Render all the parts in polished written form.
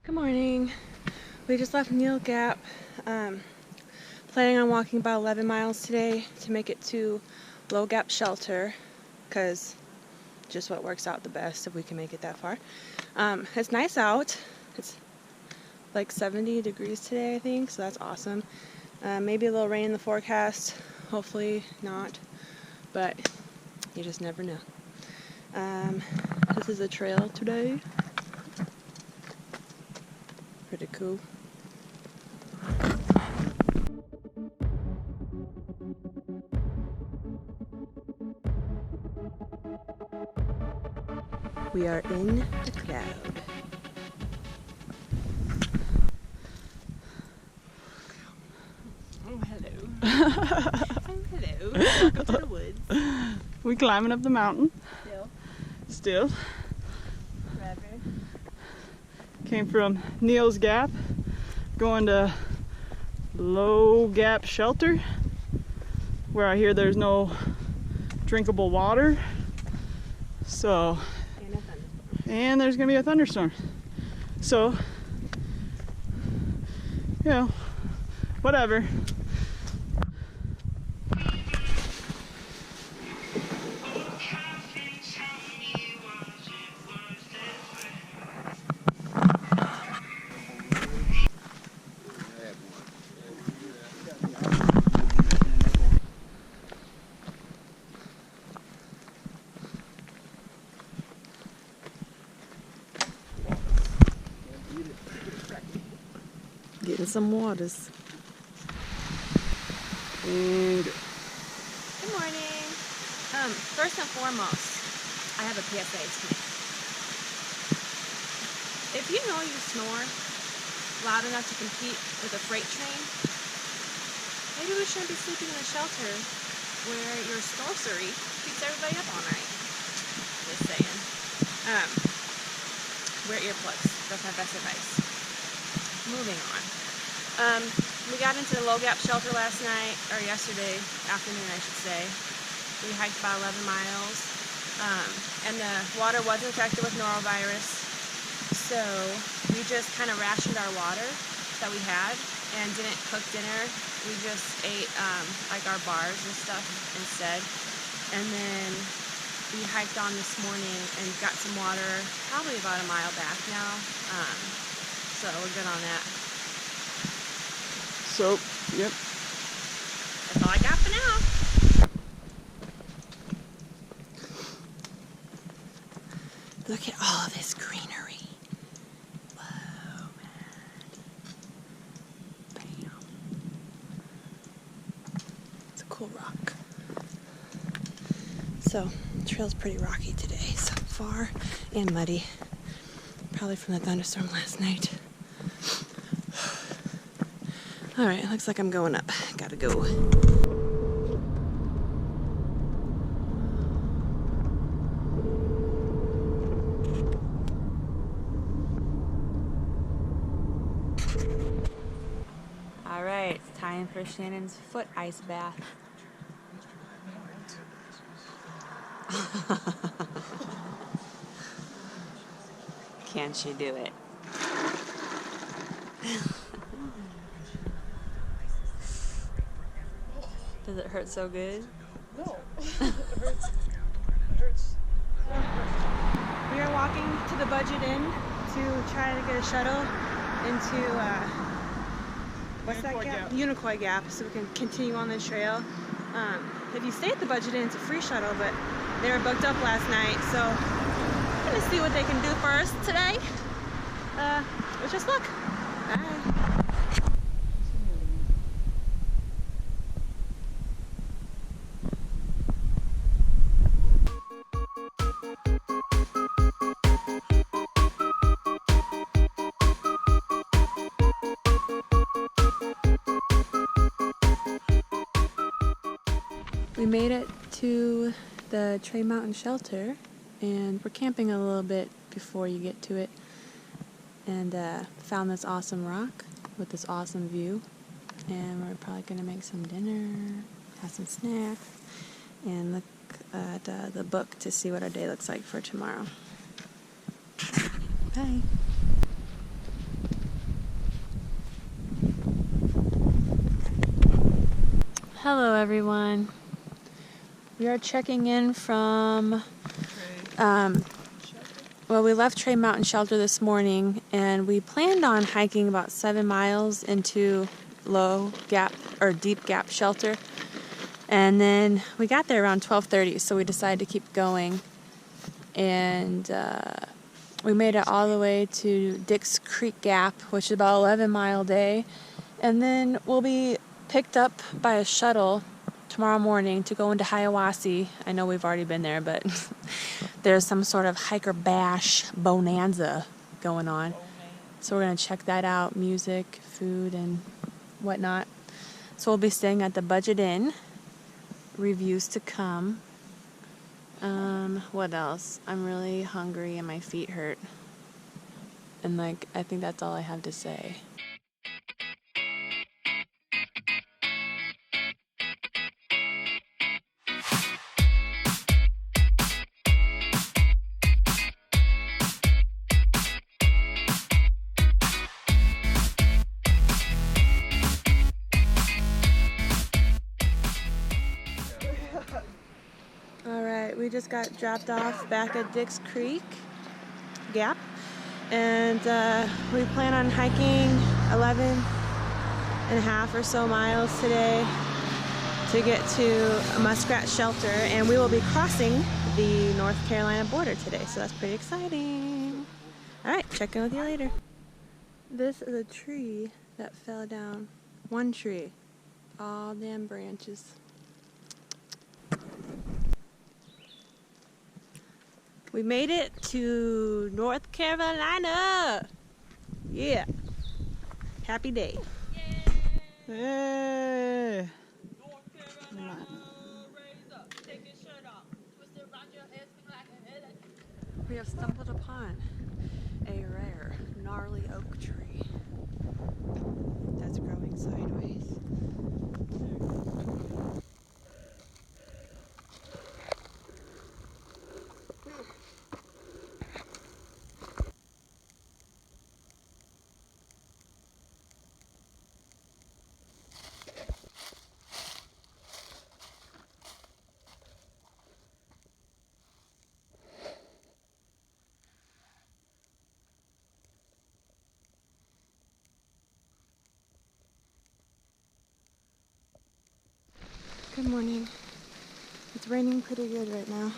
Good morning. We just left Neels Gap. Planning on walking about 11 miles today to make it to Low Gap Shelter, because just what works out the best if we can make it that far. It's nice out. It's like 70 degrees today, I think, so that's awesome. Maybe a little rain in the forecast. Hopefully not, but you just never know. This is a trail today. Pretty cool. We are in the cloud. Oh, hello. Oh, hello. Welcome to the woods. We climbing up the mountain. Still. Forever. Came from Neels Gap, going to Low Gap Shelter, where I hear there's no drinkable water. So, and there's gonna be a thunderstorm. So, you know, whatever. Getting some waters. And Good morning. First and foremost, I have a PSA to make. If you know you snore loud enough to compete with a freight train, maybe we shouldn't be sleeping in a shelter where your sorcery keeps everybody up all night. Just saying. Wear earplugs. That's my best advice. Moving on. We got into the Low Gap Shelter last night, or yesterday afternoon, I should say. We hiked about 11 miles, and the water was infected with norovirus, so we just kind of rationed our water that we had and didn't cook dinner. We just ate like our bars and stuff instead, and then we hiked on this morning and got some water, probably about a mile back now. So we're good on that. so, yep. That's all I got for now. Look at all of this greenery. Whoa, man. Bam. It's a cool rock. So, the trail's pretty rocky today so far, and muddy. Probably from the thunderstorm last night. Alright, looks like I'm going up. Gotta go. Alright, it's time for Shannon's foot ice bath. Can she do it? Does it hurt so good? No. It hurts. It hurts. We are walking to the Budget Inn to try to get a shuttle into what's that gap? Unicoi Gap, so we can continue on the trail. If you stay at the Budget Inn, it's a free shuttle, but they were booked up last night, so I'm gonna see what they can do for us today. Wish us luck. Bye. We made it to the Trey Mountain Shelter, and we're camping a little bit before you get to it, and found this awesome rock with this awesome view, and we're probably going to make some dinner, have some snacks, and look at the book to see what our day looks like for tomorrow. Bye. Hello everyone. We are checking in from, well, we left Trey Mountain Shelter this morning and we planned on hiking about 7 miles into low gap or deep gap shelter. And then we got there around 12:30, so we decided to keep going. And we made it all the way to Dick's Creek Gap, which is about 11-mile day. And then we'll be picked up by a shuttle tomorrow morning to go into Hiawassee. I know we've already been there, but there's some sort of hiker bash bonanza going on. So we're going to check that out, music, food, and whatnot. So we'll be staying at the Budget Inn. Reviews to come. What else? I'm really hungry and my feet hurt. And I think that's all I have to say. Alright, we just got dropped off back at Dick's Creek Gap, and we plan on hiking 11.5 or so miles today to get to a muskrat shelter, and we will be crossing the North Carolina border today, so that's pretty exciting. Alright, check in with you later. This is a tree that fell down. One tree. All damn branches. We made it to North Carolina. Yeah. Happy day. Hey. We have stumbled upon a rare, gnarly oak tree that's growing sideways. Good morning. It's raining pretty good right now.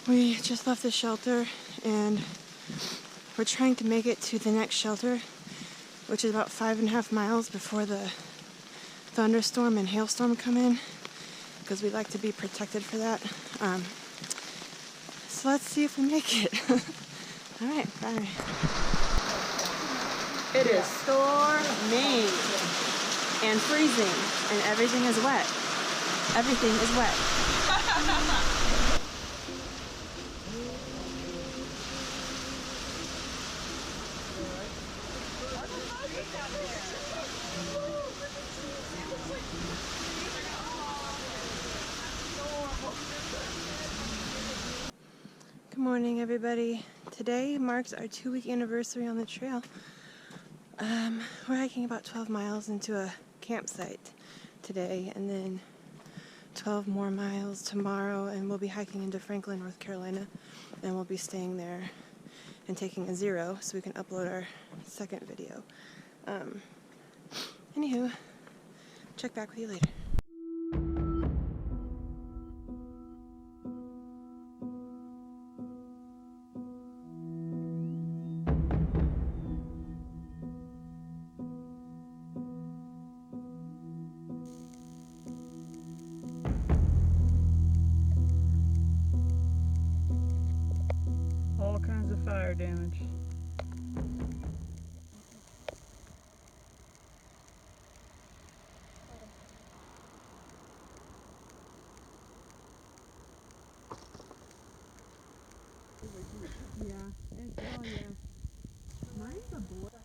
We just left the shelter and we're trying to make it to the next shelter, which is about 5.5 miles before the thunderstorm and hailstorm come in, because we like to be protected for that. So let's see if we make it. Alright, bye. It is storming and freezing and everything is wet. Everything is wet. Good morning, everybody. Today marks our 2-week anniversary on the trail. We're hiking about 12 miles into a campsite today, and then 12 more miles tomorrow, and we'll be hiking into Franklin, North Carolina, and we'll be staying there and taking a 0 so we can upload our second video. Anywho, check back with you later. All kinds of fire damage. Yeah, it's, oh yeah. Mine's a boy.